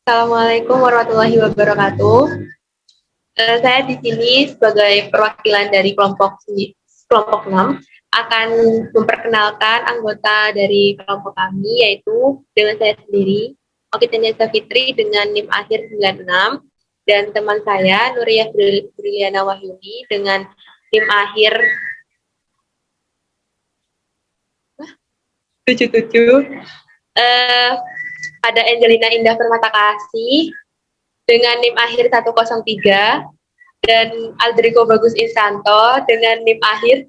Assalamualaikum warahmatullahi wabarakatuh. Saya di sini sebagai perwakilan dari kelompok 6 akan memperkenalkan anggota dari kelompok kami, yaitu dengan saya sendiri, Okitania Fitri dengan NIM akhir 96, dan teman saya Nuriyah Briliana Wahyuni dengan NIM akhir 77. Ada Angelina Indah Permata Kasih dengan NIM akhir 103, dan Aldriko Bagus Insanto dengan NIM akhir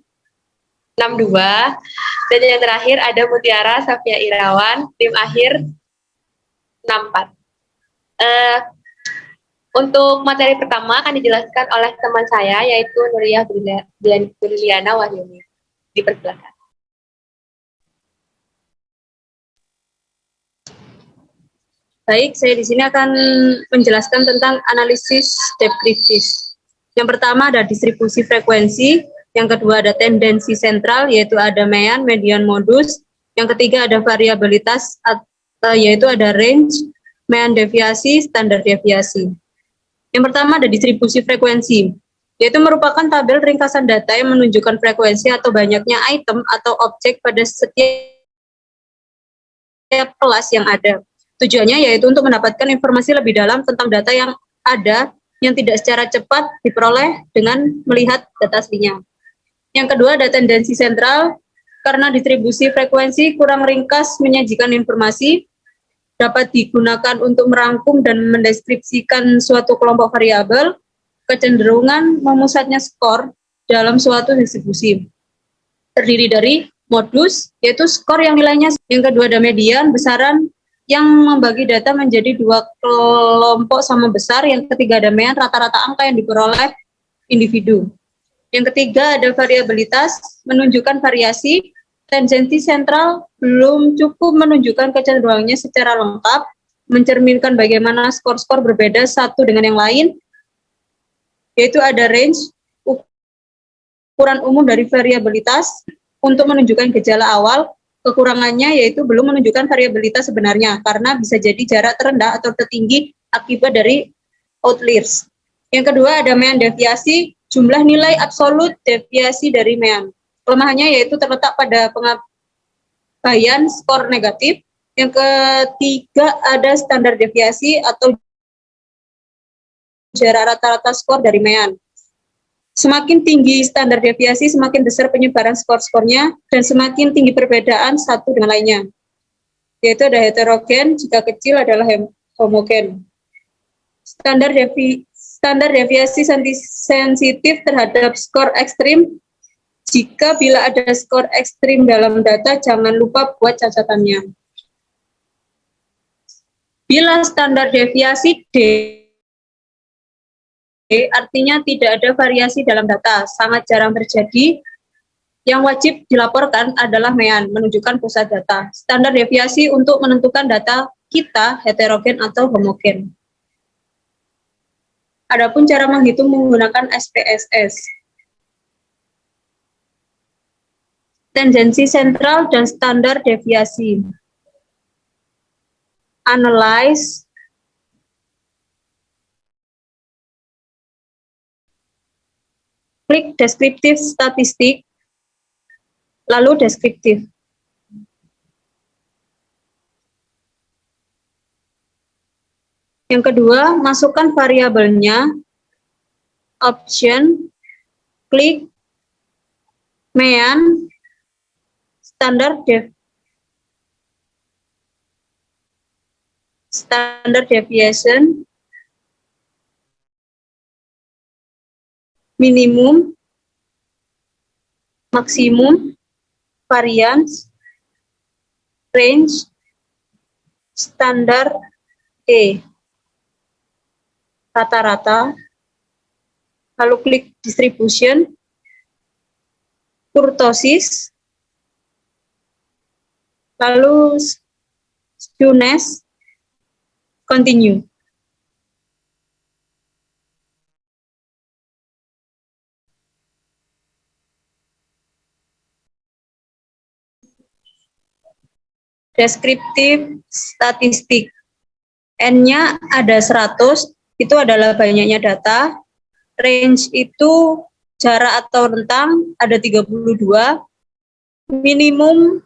62, dan yang terakhir ada Mutiara Safia Irawan NIM akhir 64. Untuk materi pertama akan dijelaskan oleh teman saya, yaitu Nuriyah Briliana Wahyuni. Dipersilakan. Baik, saya di sini akan menjelaskan tentang analisis deskriptif. Yang pertama ada distribusi frekuensi, yang kedua ada tendensi sentral, yaitu ada mean, median, modus. Yang ketiga ada variabilitas, yaitu ada range, mean deviasi, standar deviasi. Yang pertama ada distribusi frekuensi, yaitu merupakan tabel ringkasan data yang menunjukkan frekuensi atau banyaknya item atau objek pada setiap kelas yang ada. Tujuannya yaitu untuk mendapatkan informasi lebih dalam tentang data yang ada yang tidak secara cepat diperoleh dengan melihat data aslinya. Yang kedua ada tendensi sentral, karena distribusi frekuensi kurang ringkas menyajikan informasi, dapat digunakan untuk merangkum dan mendeskripsikan suatu kelompok variabel, kecenderungan memusatnya skor dalam suatu distribusi. Terdiri dari modus, yaitu skor yang nilainya. Yang kedua ada median, besaran yang membagi data menjadi dua kelompok sama besar. Yang ketiga ada mean, rata-rata angka yang diperoleh individu. Yang ketiga ada variabilitas, menunjukkan variasi. Tendensi sentral belum cukup menunjukkan kecenderungannya secara lengkap, mencerminkan bagaimana skor-skor berbeda satu dengan yang lain, yaitu ada range, ukuran umum dari variabilitas untuk menunjukkan gejala awal. Kekurangannya yaitu belum menunjukkan variabilitas sebenarnya, karena bisa jadi jarak terendah atau tertinggi akibat dari outliers. Yang kedua ada mean deviasi, jumlah nilai absolut deviasi dari mean. Kelemahannya yaitu terletak pada pengabaian skor negatif. Yang ketiga ada standar deviasi atau jarak rata-rata skor dari mean. Semakin tinggi standar deviasi, semakin besar penyebaran skor-skornya, dan semakin tinggi perbedaan satu dengan lainnya. Yaitu ada heterogen, jika kecil adalah homogen. Standar deviasi sensitif terhadap skor ekstrim. Jika bila ada skor ekstrim dalam data, jangan lupa buat catatannya. Bila standar deviasi D, artinya tidak ada variasi dalam data, sangat jarang terjadi. Yang wajib dilaporkan adalah mean, menunjukkan pusat data. Standar deviasi untuk menentukan data kita heterogen atau homogen. Adapun cara menghitung menggunakan SPSS. Tendensi sentral dan standar deviasi. Analyze, klik deskriptif statistik, lalu deskriptif. Yang kedua, masukkan variabelnya, option, klik, mean, standard deviation, minimum, maksimum, variance, range, standar E, rata-rata, lalu klik distribution, kurtosis, lalu skewness, continue. Deskriptif statistik. N-nya ada 100, itu adalah banyaknya data. Range itu jarak atau rentang ada 32. Minimum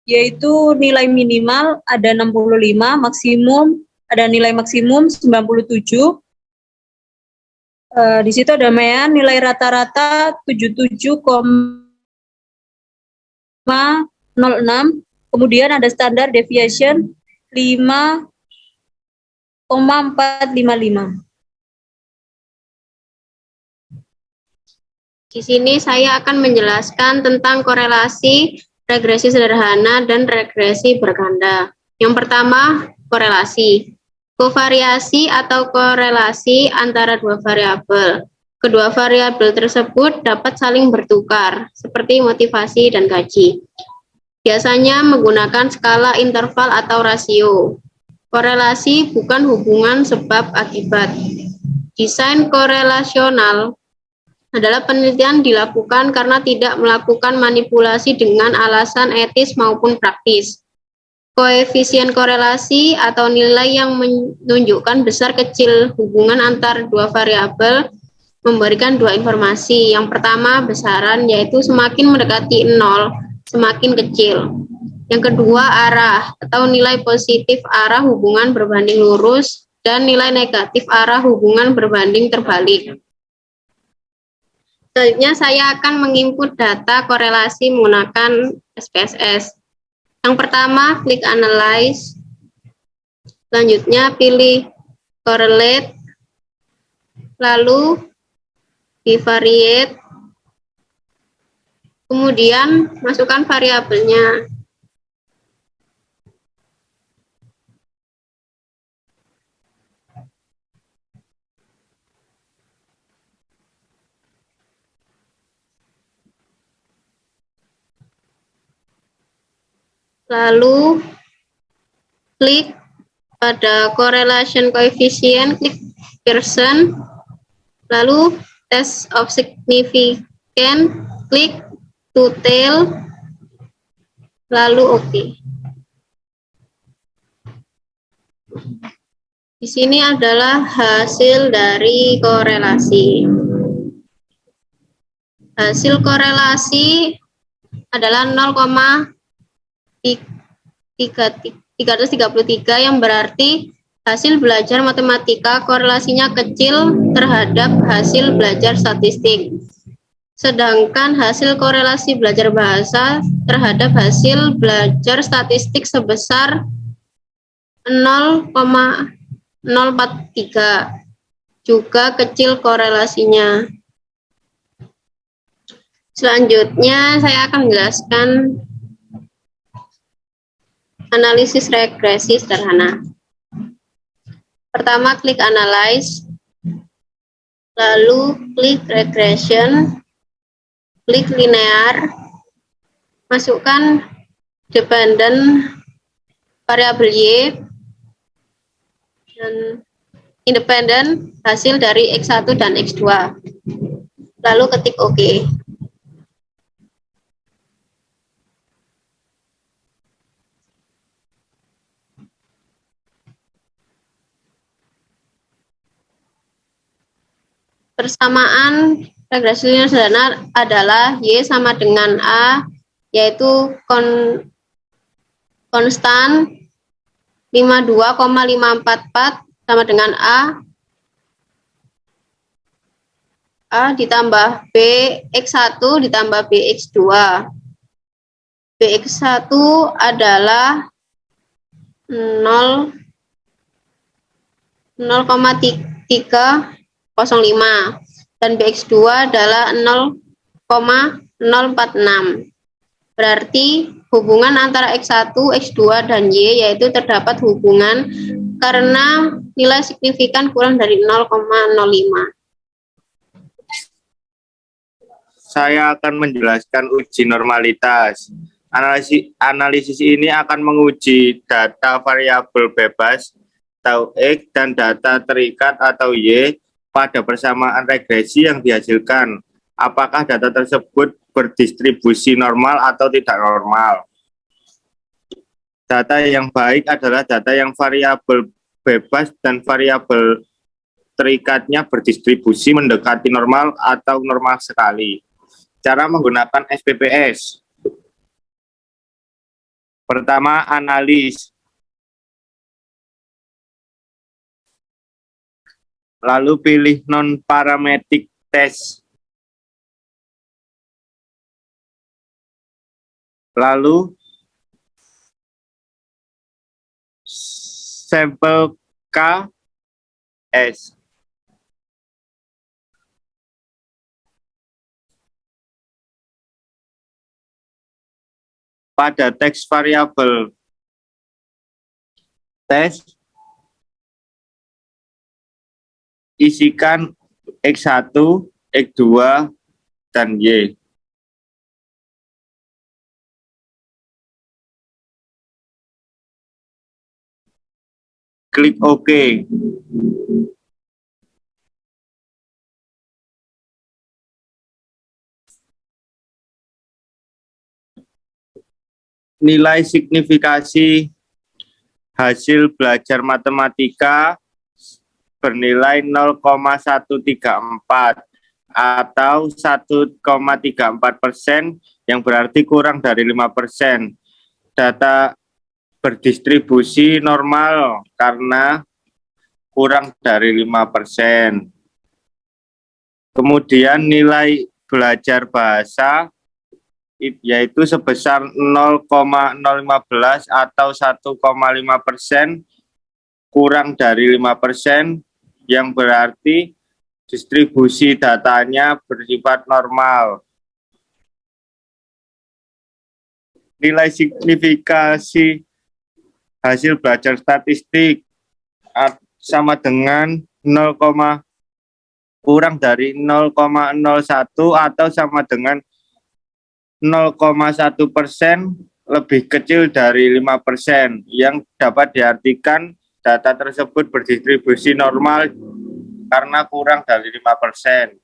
yaitu nilai minimal ada 65, maksimum ada nilai maksimum 97. Di situ ada nilai rata-rata 77,06. Kemudian ada standar deviation 5,455. Di sini saya akan menjelaskan tentang korelasi, regresi sederhana, dan regresi berganda. Yang pertama, korelasi. Kovariasi atau korelasi antara dua variabel. Kedua variabel tersebut dapat saling bertukar, seperti motivasi dan gaji. Biasanya menggunakan skala interval atau rasio. Korelasi bukan hubungan sebab akibat. Desain korelasional adalah penelitian dilakukan karena tidak melakukan manipulasi dengan alasan etis maupun praktis. Koefisien korelasi atau nilai yang menunjukkan besar kecil hubungan antar dua variabel memberikan dua informasi. Yang pertama, besaran, yaitu semakin mendekati 0, semakin kecil. Yang kedua, arah atau nilai positif arah hubungan berbanding lurus dan nilai negatif arah hubungan berbanding terbalik. Selanjutnya saya akan menginput data korelasi menggunakan SPSS. Yang pertama, klik Analyze. Selanjutnya pilih Correlate. Lalu Bivariate. Kemudian masukkan variabelnya. Lalu klik pada correlation coefficient, klik Pearson, lalu test of significance, klik to tail, lalu OK. Di sini adalah hasil dari korelasi. Hasil korelasi adalah 0,333 yang berarti hasil belajar matematika korelasinya kecil terhadap hasil belajar statistik. Sedangkan hasil korelasi belajar bahasa terhadap hasil belajar statistik sebesar 0,043. Juga kecil korelasinya. Selanjutnya saya akan menjelaskan analisis regresi sederhana. Pertama, klik Analyze, lalu klik Regression, klik Linear, masukkan dependent variabel Y dan independent hasil dari X1 dan X2. Lalu ketik OK. Persamaan regresi linear sederhana adalah Y sama dengan A, yaitu konstan 52,544 sama dengan A ditambah B X1 ditambah B X2. B X1 adalah 0,305 dan BX2 adalah 0,046. Berarti hubungan antara X1, X2, dan Y yaitu terdapat hubungan karena nilai signifikan kurang dari 0,05. Saya akan menjelaskan uji normalitas. Analisis ini akan menguji data variabel bebas atau X dan data terikat atau Y pada persamaan regresi yang dihasilkan. Apakah data tersebut berdistribusi normal atau tidak normal? Data yang baik adalah data yang variabel bebas dan variabel terikatnya berdistribusi mendekati normal atau normal sekali. Cara menggunakan SPPS. Pertama, analis. Lalu pilih non-parametric test. Lalu sampel KS. Pada teks variabel tes, isikan X1, X2, dan Y. Klik OK. Nilai signifikasi hasil belajar matematika bernilai 0,134 atau 1,34%, yang berarti kurang dari 5%. Data berdistribusi normal karena kurang dari 5%. Kemudian nilai belajar bahasa yaitu sebesar 0,015 atau 1,5%, kurang dari 5%, yang berarti distribusi datanya bersifat normal. Nilai signifikasi hasil belajar statistik sama dengan kurang dari 0,01 atau sama dengan 0,1%, lebih kecil dari 5%, yang dapat diartikan data tersebut berdistribusi normal karena kurang dari 5%.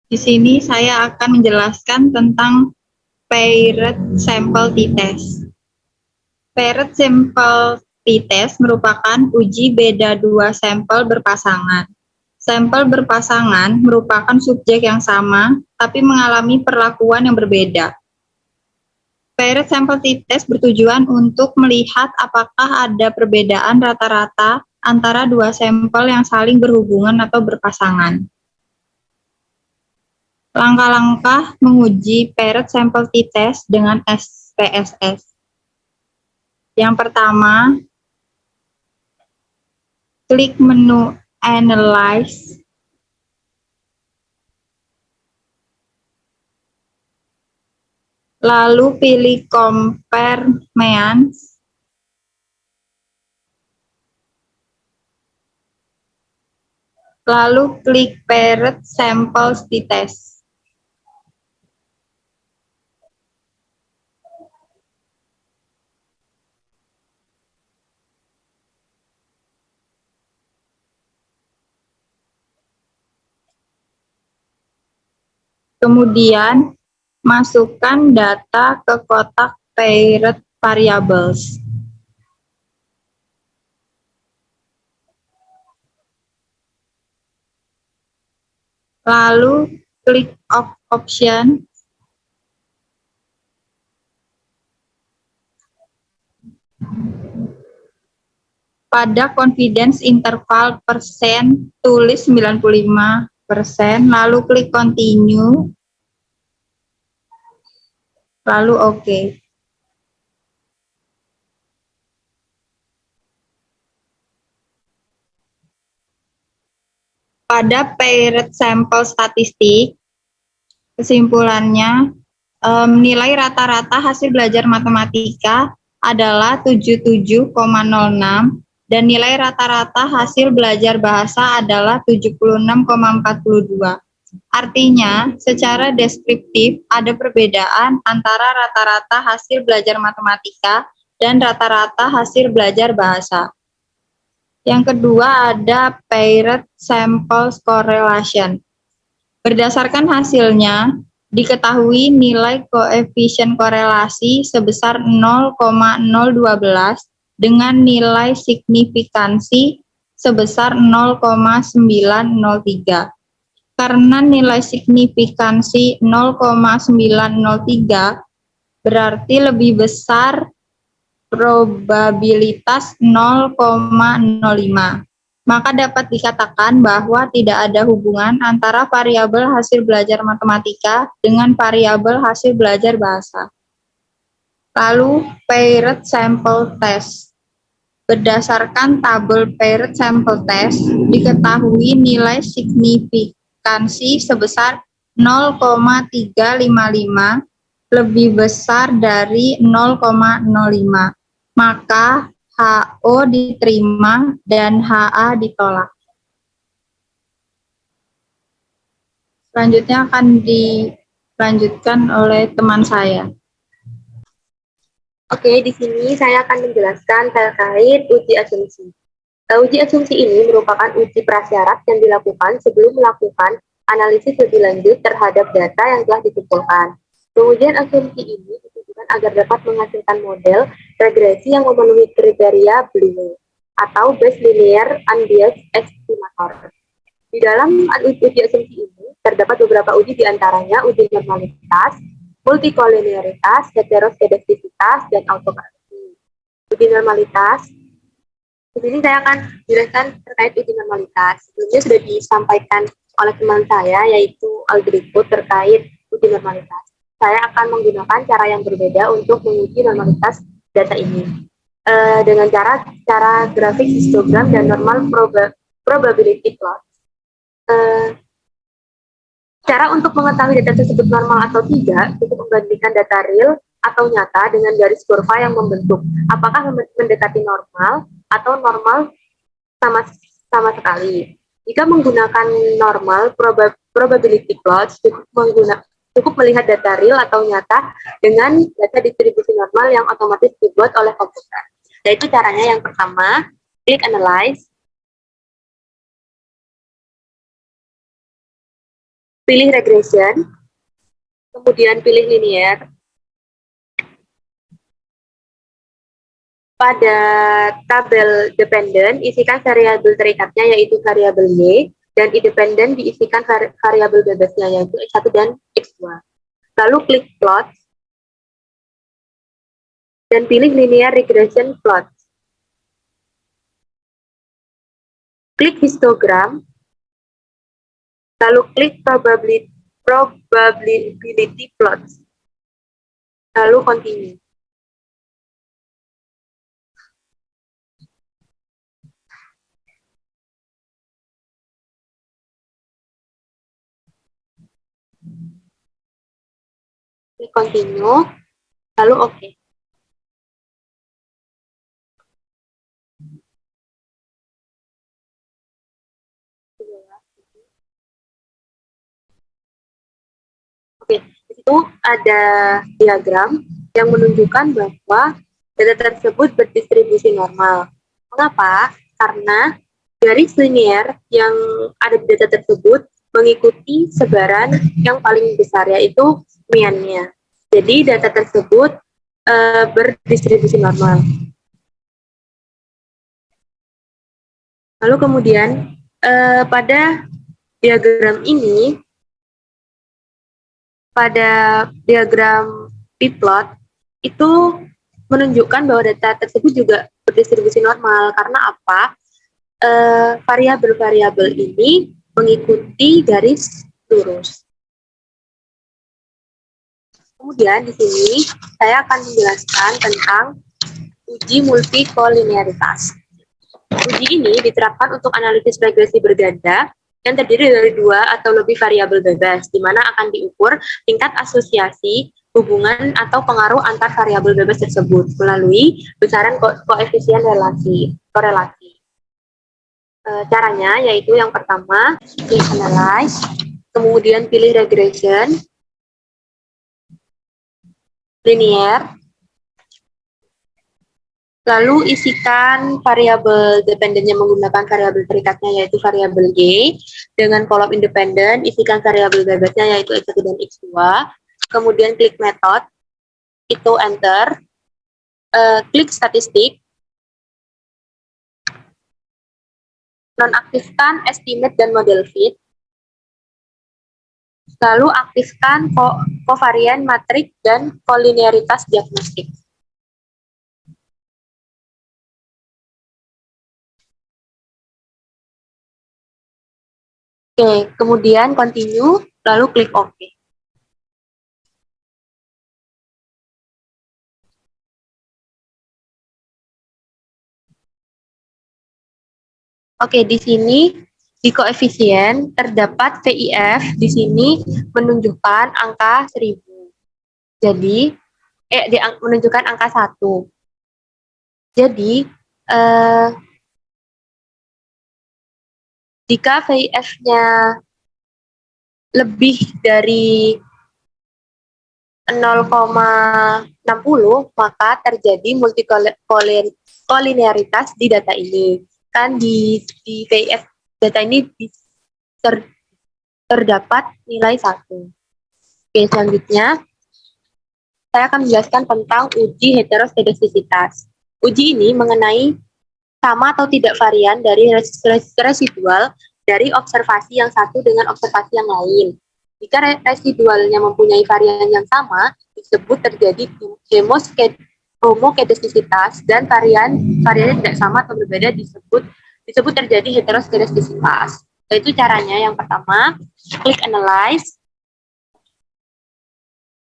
Di sini saya akan menjelaskan tentang paired sample t-test. Paired sample t-test merupakan uji beda dua sampel berpasangan. Sampel berpasangan merupakan subjek yang sama, tapi mengalami perlakuan yang berbeda. Paired sample t-test bertujuan untuk melihat apakah ada perbedaan rata-rata antara dua sampel yang saling berhubungan atau berpasangan. Langkah-langkah menguji paired sample t-test dengan SPSS. Yang pertama, klik menu Analyze, lalu pilih Compare Means, lalu klik Paired Samples t-test. Kemudian, masukkan data ke kotak paired variables. Lalu, klik option. Pada confidence interval persen, tulis 95%, lalu klik continue, lalu OK. Pada paired sample statistik, kesimpulannya, nilai rata-rata hasil belajar matematika adalah 77,06 dan nilai rata-rata hasil belajar bahasa adalah 76,42. Artinya, secara deskriptif ada perbedaan antara rata-rata hasil belajar matematika dan rata-rata hasil belajar bahasa. Yang kedua ada paired samples correlation. Berdasarkan hasilnya, diketahui nilai koefisien korelasi sebesar 0,012 dengan nilai signifikansi sebesar 0,903. Karena nilai signifikansi 0,903 berarti lebih besar probabilitas 0,05. Maka dapat dikatakan bahwa tidak ada hubungan antara variabel hasil belajar matematika dengan variabel hasil belajar bahasa. Lalu, paired sample test. Berdasarkan tabel paired sample test, diketahui nilai signifikansi sebesar 0,355 lebih besar dari 0,05. Maka HO diterima dan HA ditolak. Selanjutnya akan dilanjutkan oleh teman saya. Oke, di sini saya akan menjelaskan terkait uji asumsi. Uji asumsi ini merupakan uji prasyarat yang dilakukan sebelum melakukan analisis lebih lanjut terhadap data yang telah dikumpulkan. Pengujian asumsi ini ditujukan agar dapat menghasilkan model regresi yang memenuhi kriteria BLINE atau Bayes Linear Unbiased Estimator. Di dalam uji asumsi ini terdapat beberapa uji, diantaranya uji normalitas, multikolinearitas, heteroskedastisitas, dan autokorelasi. Uji normalitas. Di sini saya akan jelaskan terkait uji normalitas. Sebelumnya sudah disampaikan oleh teman saya, yaitu Aldrico, terkait uji normalitas. Saya akan menggunakan cara yang berbeda untuk menguji normalitas data ini. Dengan cara grafik histogram dan normal probability plot. Cara untuk mengetahui data tersebut normal atau tidak, cukup membandingkan data real atau nyata dengan garis kurva yang membentuk apakah mendekati normal atau normal sama sekali. Jika menggunakan normal probability plot, cukup melihat data real atau nyata dengan data distribusi normal yang otomatis dibuat oleh komputer. Yaitu caranya yang pertama, klik analyze, pilih regression, kemudian pilih linear. Pada tabel dependent, isikan variabel terikatnya yaitu variabel Y, dan independen diisikan variabel bebasnya yaitu X1 dan X2. Lalu klik plot, dan pilih linear regression plot. Klik histogram, lalu klik probability plot, lalu continue. Klik continue, lalu oke. Oke, di situ ada diagram yang menunjukkan bahwa data tersebut berdistribusi normal. Mengapa? Karena garis linear yang ada di data tersebut mengikuti sebaran yang paling besar, yaitu mean-nya. Jadi data tersebut berdistribusi normal. Lalu kemudian pada diagram ini, pada diagram p-plot itu menunjukkan bahwa data tersebut juga berdistribusi normal. Karena apa? Variabel-variabel ini mengikuti garis lurus. Kemudian di sini saya akan menjelaskan tentang uji multikolinearitas. Uji ini diterapkan untuk analisis regresi berganda yang terdiri dari 2 atau lebih variabel bebas, di mana akan diukur tingkat asosiasi, hubungan atau pengaruh antar variabel bebas tersebut melalui besaran koefisien korelasi. Caranya yaitu yang pertama, klik analyze, kemudian pilih regression, linear, Lalu isikan variabel dependennya menggunakan variabel terikatnya yaitu variabel Y. Dengan kolom independen, isikan variabel bebasnya yaitu X1 dan X2. Kemudian klik method, itu enter. Klik statistik. Nonaktifkan estimate dan model fit. Lalu aktifkan kovarian matrik dan kolinearitas diagnostik. Oke, kemudian continue, lalu klik OK. Oke, di sini di koefisien terdapat VIF di sini menunjukkan angka 1000. Jadi, menunjukkan angka 1. Jadi, jika VIF-nya lebih dari 0,60, maka terjadi multikolinearitas di data ini. Kan di VIF data ini terdapat nilai 1. Oke, selanjutnya saya akan menjelaskan tentang uji heteroskedastisitas. Uji ini mengenai sama atau tidak varian dari residual dari observasi yang satu dengan observasi yang lain. Jika residualnya mempunyai varian yang sama, disebut terjadi homokedastisitas, dan variannya tidak sama atau berbeda disebut terjadi heteroskedastisitas. Itu caranya. Yang pertama, klik analyze,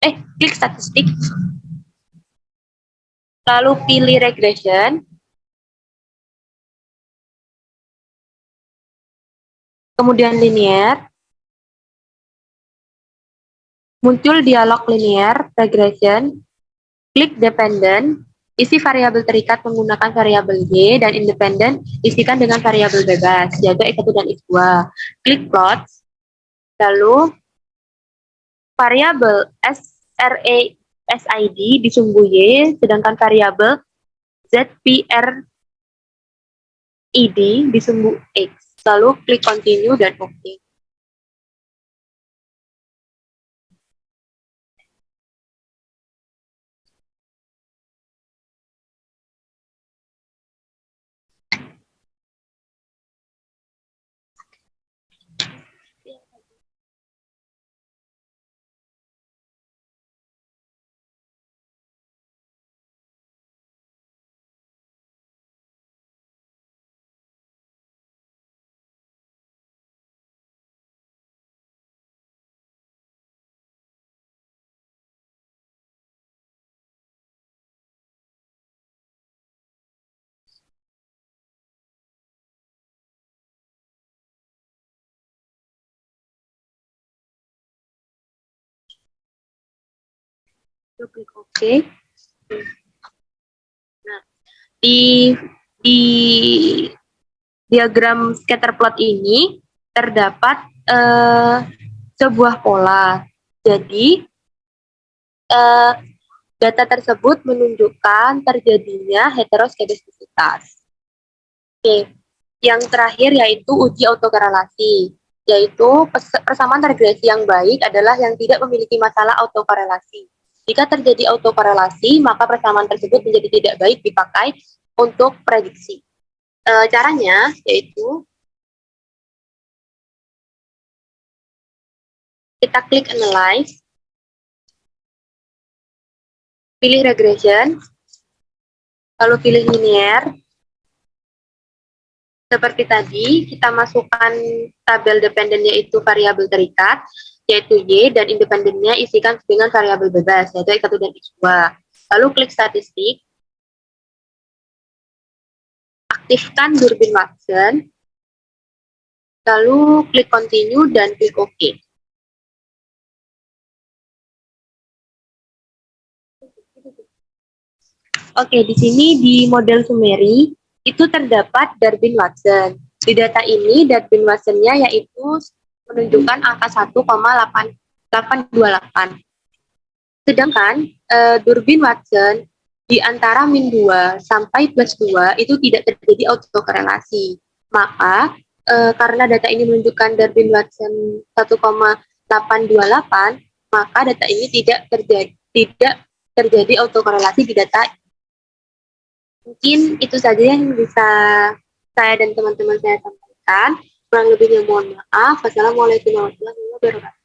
klik statistik, lalu pilih regression, kemudian linear, muncul dialog linear regression, klik dependent, isi variabel terikat menggunakan variabel Y, dan independen isikan dengan variabel bebas, yaitu X1 dan X2. Klik plot, lalu variabel SID disumbu Y, sedangkan variabel ZPRID disumbu X. Lalu klik continue dan OK. Klik OK. Nah, di diagram scatter plot ini terdapat sebuah pola. Jadi data tersebut menunjukkan terjadinya heteroskedastisitas. Oke, yang terakhir yaitu uji autokorelasi, yaitu persamaan regresi yang baik adalah yang tidak memiliki masalah autokorelasi. Jika terjadi autokorelasi, maka persamaan tersebut menjadi tidak baik dipakai untuk prediksi. Caranya yaitu kita klik analyze, pilih regression, lalu pilih linear. Seperti tadi, kita masukkan tabel dependennya itu variabel terikat, yaitu Y, dan independennya isikan dengan variabel bebas, yaitu X1 dan X2. Lalu klik statistik, aktifkan Durbin Watson, lalu klik continue dan klik OK. Oke, di sini di model summary itu terdapat Durbin Watson. Di data ini Durbin Watson-nya yaitu menunjukkan angka 1,828. Sedangkan Durbin Watson di antara min 2 sampai plus 2 itu tidak terjadi autokorelasi. Maka karena data ini menunjukkan Darwin-Watson 1,828, maka data ini tidak terjadi autokorelasi di data. Mungkin itu saja yang bisa saya dan teman-teman saya sampaikan. Kurang lebihnya mohon maaf. Wassalamualaikum warahmatullahi wabarakatuh.